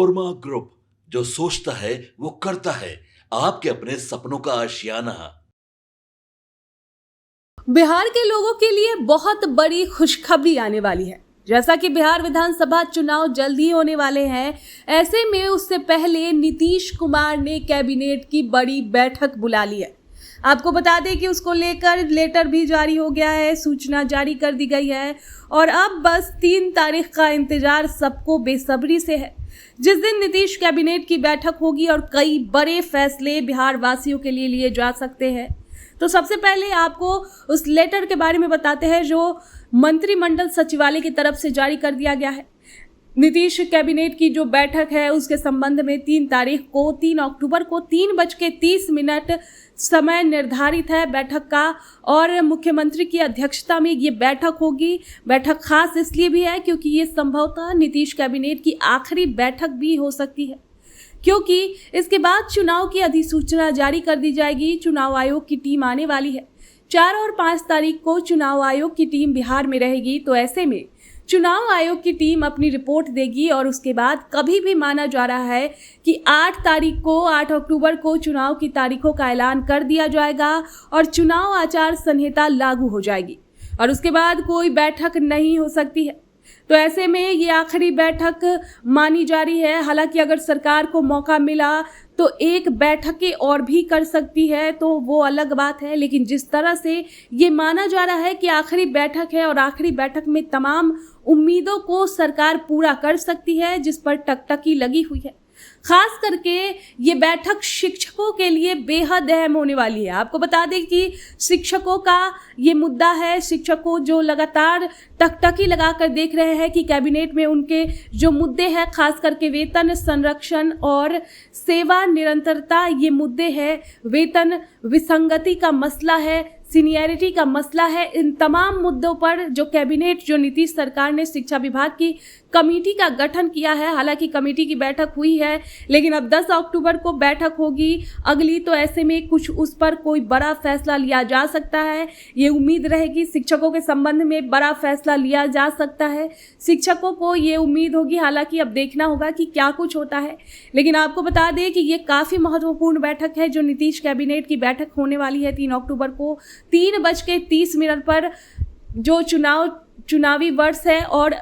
Korma group, जो सोचता है वो करता है। आपके अपने सपनों का आशियाना। बिहार के लोगों के लिए बहुत बड़ी खुशखबरी आने वाली है। जैसा कि बिहार विधानसभा चुनाव जल्द ही होने वाले हैं, ऐसे में उससे पहले नीतीश कुमार ने कैबिनेट की बड़ी बैठक बुला ली है। आपको बता दें कि उसको लेकर लेटर भी जारी हो गया है, सूचना जारी कर दी गई है और अब बस 3 तारीख का इंतजार सबको बेसब्री से है, जिस दिन नीतीश कैबिनेट की बैठक होगी और कई बड़े फैसले बिहार वासियों के लिए लिए जा सकते हैं। तो सबसे पहले आपको उस लेटर के बारे में बताते हैं जो मंत्रिमंडल सचिवालय की तरफ से जारी कर दिया गया है। नीतीश कैबिनेट की जो बैठक है उसके संबंध में 3 अक्टूबर को 3:30 समय निर्धारित है बैठक का और मुख्यमंत्री की अध्यक्षता में ये बैठक होगी। बैठक खास इसलिए भी है क्योंकि ये संभवतः नीतीश कैबिनेट की आखिरी बैठक भी हो सकती है, क्योंकि इसके बाद चुनाव की अधिसूचना जारी कर दी जाएगी। चुनाव आयोग की टीम आने वाली है। 4 और 5 तारीख को चुनाव आयोग की टीम बिहार में रहेगी। तो ऐसे में चुनाव आयोग की टीम अपनी रिपोर्ट देगी और उसके बाद कभी भी माना जा रहा है कि 8 अक्टूबर को चुनाव की तारीखों का ऐलान कर दिया जाएगा और चुनाव आचार संहिता लागू हो जाएगी और उसके बाद कोई बैठक नहीं हो सकती है। तो ऐसे में ये आखिरी बैठक मानी जा रही है। हालांकि अगर सरकार को मौका मिला तो एक बैठकें और भी कर सकती है, तो वो अलग बात है, लेकिन जिस तरह से ये माना जा रहा है कि आखिरी बैठक है और आखिरी बैठक में तमाम उम्मीदों को सरकार पूरा कर सकती है जिस पर टकटकी लगी हुई है। खास करके ये बैठक शिक्षकों के लिए बेहद अहम होने वाली है। आपको बता दें कि शिक्षकों का ये मुद्दा है। शिक्षकों जो लगातार टकटकी लगाकर देख रहे हैं कि कैबिनेट में उनके जो मुद्दे हैं, खास करके वेतन संरक्षण और सेवा निरंतरता, ये मुद्दे हैं। वेतन विसंगति का मसला है, सीनियरिटी का मसला है। इन तमाम मुद्दों पर जो कैबिनेट, जो नीतीश सरकार ने शिक्षा विभाग की कमेटी का गठन किया है, हालांकि कमेटी की बैठक हुई है लेकिन अब 10 अक्टूबर को बैठक होगी अगली। तो ऐसे में कुछ उस पर कोई बड़ा फैसला लिया जा सकता है। ये उम्मीद रहेगी शिक्षकों के संबंध में बड़ा फैसला लिया जा सकता है। शिक्षकों को ये उम्मीद होगी, हालांकि अब देखना होगा कि क्या कुछ होता है। लेकिन आपको बता दें कि ये काफ़ी महत्वपूर्ण बैठक है जो नीतीश कैबिनेट की बैठक होने वाली है 3 अक्टूबर को 3:30 पर। जो चुनावी वर्ष है और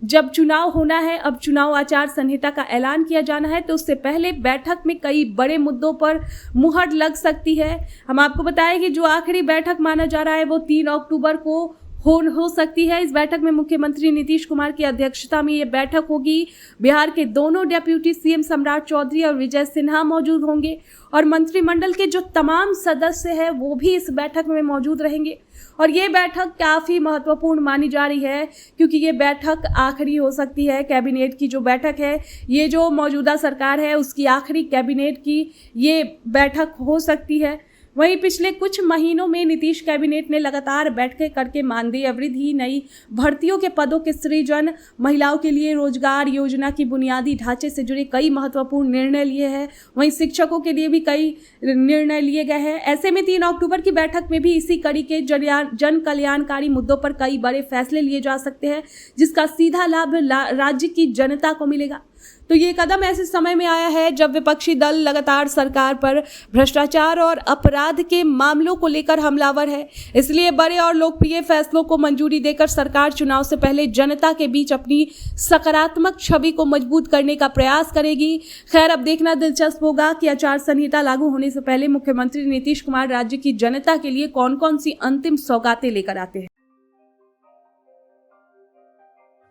जब चुनाव होना है, अब चुनाव आचार संहिता का ऐलान किया जाना है, तो उससे पहले बैठक में कई बड़े मुद्दों पर मुहर लग सकती है। हम आपको बताएं कि जो आखिरी बैठक माना जा रहा है वो 3 अक्टूबर को हो सकती है। इस बैठक में मुख्यमंत्री नीतीश कुमार की अध्यक्षता में ये बैठक होगी। बिहार के दोनों डेप्यूटी सीएम सम्राट चौधरी और विजय सिन्हा मौजूद होंगे और मंत्रिमंडल के जो तमाम सदस्य हैं वो भी इस बैठक में मौजूद रहेंगे। और ये बैठक काफ़ी महत्वपूर्ण मानी जा रही है क्योंकि ये बैठक आखिरी हो सकती है। कैबिनेट की जो बैठक है, ये जो मौजूदा सरकार है उसकी आखिरी कैबिनेट की ये बैठक हो सकती है। वहीं पिछले कुछ महीनों में नीतीश कैबिनेट ने लगातार बैठकें करके मानदेय वृद्धि, नई भर्तियों के पदों के सृजन, महिलाओं के लिए रोजगार योजना की बुनियादी ढांचे से जुड़े कई महत्वपूर्ण निर्णय लिए हैं। वहीं शिक्षकों के लिए भी कई निर्णय लिए गए हैं। ऐसे में 3 अक्टूबर की बैठक में भी इसी कड़ी के जन कल्याणकारी मुद्दों पर कई बड़े फैसले लिए जा सकते हैं जिसका सीधा लाभ राज्य की जनता को मिलेगा। तो ये कदम ऐसे समय में आया है जब विपक्षी दल लगातार सरकार पर भ्रष्टाचार और अपराध के मामलों को लेकर हमलावर है। इसलिए बड़े और लोकप्रिय फैसलों को मंजूरी देकर सरकार चुनाव से पहले जनता के बीच अपनी सकारात्मक छवि को मजबूत करने का प्रयास करेगी। खैर, अब देखना दिलचस्प होगा कि आचार संहिता लागू होने से पहले मुख्यमंत्री नीतीश कुमार राज्य की जनता के लिए कौन कौन सी अंतिम सौगातें लेकर आते हैं।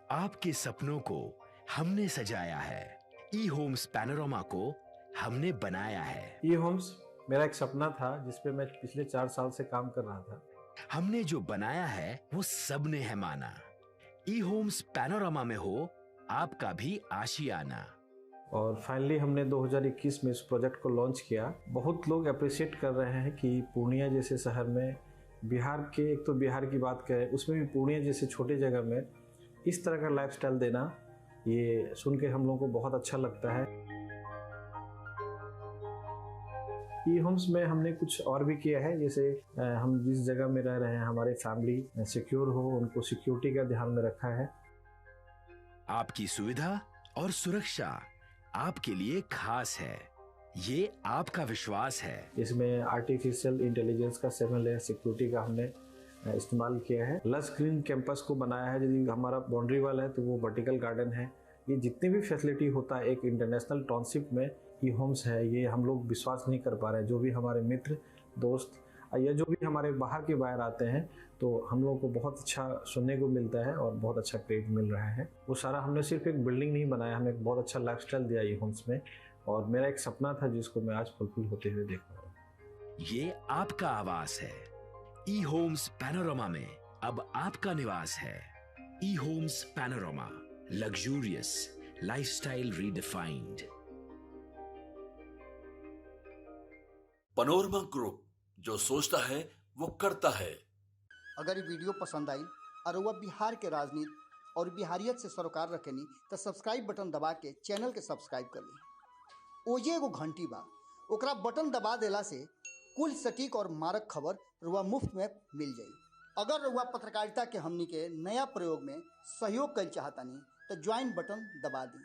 आपके सपनों को हमने सजाया है, ई होम्स पैनोरमा को हमने बनाया है। ई होम्स मेरा एक सपना था जिस पे मैं पिछले 4 साल से काम कर रहा था। हमने जो बनाया है वो सबने है माना। ई होम्स पैनोरमा में हो आपका भी आशियाना। और फाइनली हमने 2021 में इस प्रोजेक्ट को लॉन्च किया। बहुत लोग अप्रिशिएट कर रहे हैं कि पूर्णिया जैसे शहर में, बिहार के, एक तो बिहार की बात करें उसमें भी पूर्णिया जैसे छोटे जगह में इस तरह का लाइफस्टाइल देना, ये सुन के हम लोगों को बहुत अच्छा लगता है। ई होम्स में हमने कुछ और भी किया है, जैसे हम जिस जगह में रह रहे हैं हमारे फैमिली सिक्योर हो, उनको सिक्योरिटी का ध्यान में रखा है। आपकी सुविधा और सुरक्षा आपके लिए खास है, ये आपका विश्वास है। इसमें आर्टिफिशियल इंटेलिजेंस का 7 लेयर सिक्योरिटी का हमने इस्तेमाल किया है। लस ग्रीन कैंपस को बनाया है। यदि हमारा बाउंड्री वाल है तो वो वर्टिकल गार्डन है। ये जितनी भी फैसिलिटी होता है एक इंटरनेशनल टाउनशिप में ई होम्स है, ये हम लोग विश्वास नहीं कर पा रहे हैं। जो भी हमारे मित्र दोस्त या जो भी हमारे बाहर के बाहर आते हैं तो हम लोगों को बहुत अच्छा सुनने को मिलता है और बहुत अच्छा क्रेडिट मिल रहा है। वो सारा हमने सिर्फ एक बिल्डिंग नहीं बनाया, हमें एक बहुत अच्छा लाइफस्टाइल दिया ई होम्स में, और मेरा एक सपना था जिसको मैं आज फुलफिल होते हुए देख रहा हूँ। ये आपका आवास है। ई होम्स पैनोरामा में अब आपका निवास है। E Homes Panorama, luxurious lifestyle redefined. Panorama group, जो सोचता है वो करता है। अगर ये वीडियो पसंद आई और वह बिहार के राजनीति और बिहारियत से सरोकार रखेनी तो सब्सक्राइब बटन दबा के चैनल के सब्सक्राइब कर ली। ओजे एगो घंटी बा, ओकरा बटन दबा देला से कुल सटीक और मारक खबर रुआ मुफ्त में मिल जाई। अगर रुआ पत्रकारिता के हमनी के नया प्रयोग में सहयोग कर चाहतानी तो ज्वाइन बटन दबा दी।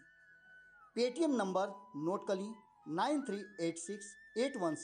पेटीएम नंबर नोट कर ली 938681